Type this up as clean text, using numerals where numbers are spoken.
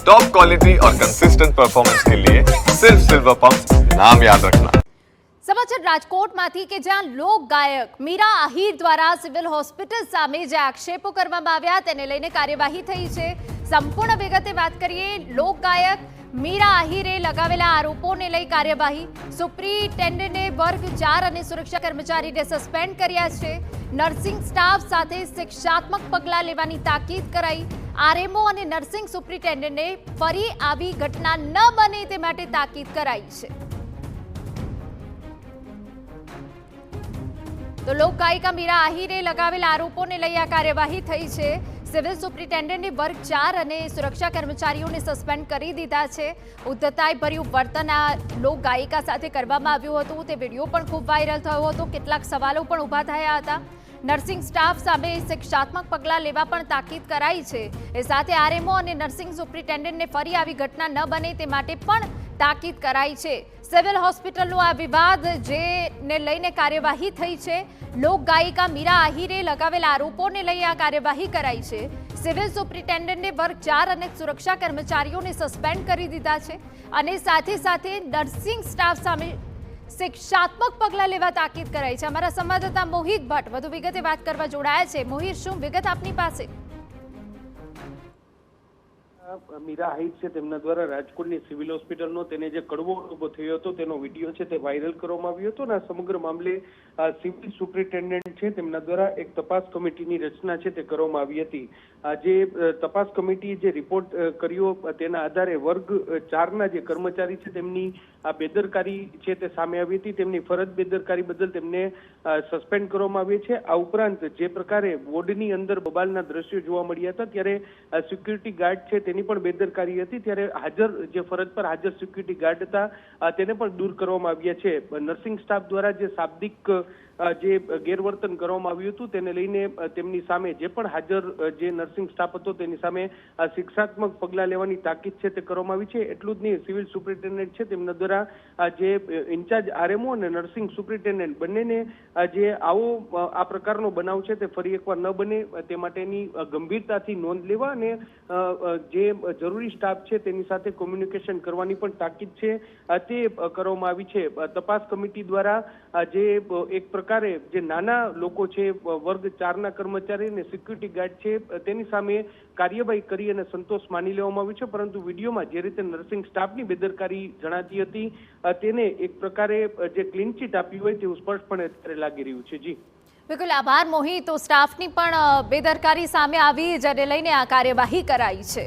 Top quality और consistent performance के लिए सिर्फ सिल्वर पंप नाम याद रखना। સમાચાર રાજકોટમાંથી કે જ્યાં લોક ગાયક મીરા આહિર દ્વારા સિવિલ હોસ્પિટલ સામે જે આક્ષેપો કરવામાં આવ્યા તેને લઈને કાર્યવાહી થઈ છે। સંપૂર્ણ વિગતે વાત કરીએ, લોક ગાયક મીરા આહિરે લગાવેલા આરોપોને લઈ કાર્યવાહી। સુપ્રિન્ટેન્ડન્ટે વર્ગ 4 અને સુરક્ષા કર્મચારીને સસ્પેન્ડ કર્યા છે। નર્સિંગ સ્ટાફ સાથે શિક્ષાત્મક પગલાં લેવાની તાકીદ કરાઈ। આરએમઓ અને નર્સિંગ સુપ્રિન્ટેન્ડન્ટને ફરી આવી ઘટના ન બને તે માટે તાકીદ કરાઈ છે। તો લોક ગાયિકા મીરા આહિરે લગાવેલા આરોપોને લઈ આ કાર્યવાહી થઈ છે। સિવિલ સુપ્રિન્ટેન્ડન્ટે વર્ગ 4 અને સુરક્ષા કર્મચારીઓને સસ્પેન્ડ કરી દીધા છે। ઉદ્ધતાઈ ભર્યું વર્તન આ લોક ગાયિકા સાથે કરવામાં આવ્યું હતું। તે વિડીયો પણ ખૂબ વાયરલ થયો હતો। કેટલાક સવાલો પણ ઊભા થયા હતા। નર્સિંગ સ્ટાફ સામે શિક્ષાત્મક પગલાં લેવા પણ તાકીદ કરાઈ છે। એ સાથે આરએમઓ અને નર્સિંગ સુપ્રિન્ટેન્ડન્ટને ફરી આવી ઘટના ન બને તે માટે પણ તાકીદ કરાઈ છે। સિવિલ હોસ્પિટલનો આ વિવાદ જેને લઈને કાર્યવાહી થઈ છે। લોક ગાયિકા મીરા આહિરે લગાવેલા આરોપોને લઈ આ કાર્યવાહી કરાઈ છે। સિવિલ સુપ્રિન્ટેન્ડન્ટે વર્ગ 4 અને સુરક્ષા કર્મચારીઓને સસ્પેન્ડ કરી દીધા છે અને સાથે સાથે નર્સિંગ સ્ટાફ સામે શિક્ષાત્મક પગલાં લેવા તાકીદ કરાઈ છે। અમારા સંવાદદાતા મોહિત ભટ્ટ વધુ વિગતે વાત કરવા જોડાયા છે। મોહિત, શું વિગત આપની પાસે? મીરા આહિર છે તેમના દ્વારા રાજકોટની સિવિલ હોસ્પિટલનો તેને જે કડવો અનુભવ થયો હતો તેનો વિડીયો છે તે વાયરલ કરવામાં આવ્યો હતો અને આ સમગ્ર મામલે સિવિલ સુપ્રિન્ટેન્ડન્ટ છે તેમના દ્વારા એક તપાસ કમિટીની રચના છે તે કરવામાં આવી હતી। જે તપાસ કમિટીએ જે રિપોર્ટ કર્યો તેના આધારે વર્ગ 4ના જે કર્મચારી છે તેમની આ બેદરકારી છે તે સામે આવી હતી। તેમની ફરજ બેદરકારી બદલ તેમને સસ્પેન્ડ કરવામાં આવી છે। આ ઉપરાંત જે પ્રકારે વોર્ડની અંદર બબાલના દ્રશ્યો જોવા મળ્યા હતા ત્યારે સિક્યુરિટી ગાર્ડ છે તેની પણ બેદરકારી હતી, ત્યારે હાજર જે ફરજ પર હાજર સિક્યુરિટી ગાર્ડ હતા તેને પણ દૂર કરવામાં આવ્યા છે। નર્સિંગ સ્ટાફ દ્વારા જે શાબ્દિક જે ગેરવર્તન કરવામાં આવ્યું હતું તેને લઈને તેમની સામે જે પણ હાજર જે નર્સિંગ સ્ટાફ હતો તેની સામે શિક્ષાત્મક પગલાં લેવાની તાકીદ છે તે કરવામાં આવી છે। એટલું જ નહીં, સિવિલ સુપ્રિન્ટેન્ડન્ટ છે તેમના દ્વારા જે ઇન્ચાર્જ આરએમઓ અને નર્સિંગ સુપ્રિન્ટેન્ડન્ટ બંનેને જે આવો આ પ્રકારનો બનાવ છે તે ફરી એકવાર ન બને તે માટેની ગંભીરતાથી નોંધ લેવા અને જે જરૂરી સ્ટાફ છે તેની સાથે કોમ્યુનિકેશન કરવાની પણ તાકીદ છે તે કરવામાં આવી છે। તપાસ કમિટી દ્વારા જે એક પ્રકારે જે નાના લોકો છે વર્ગ 4ના કર્મચારી અને સિક્યુરિટી ગાર્ડ છે તેની સામે કાર્યવાહી કરી અને સંતોષ માની લેવામાં આવ્યો છે, પરંતુ વિડીયોમાં જે રીતે નર્સિંગ સ્ટાફની બેદરકારી જણાતી હતી તેને એક પ્રકારે જે ક્લીન ચીટ આપી હોય તેવું સ્પષ્ટપણે અત્યારે લાગી રહ્યું છે। જી બિલકુલ, આભાર મોહિત। તો સ્ટાફની પણ બેદરકારી સામે આવી જેને લઈને આ કાર્યવાહી કરાઈ છે।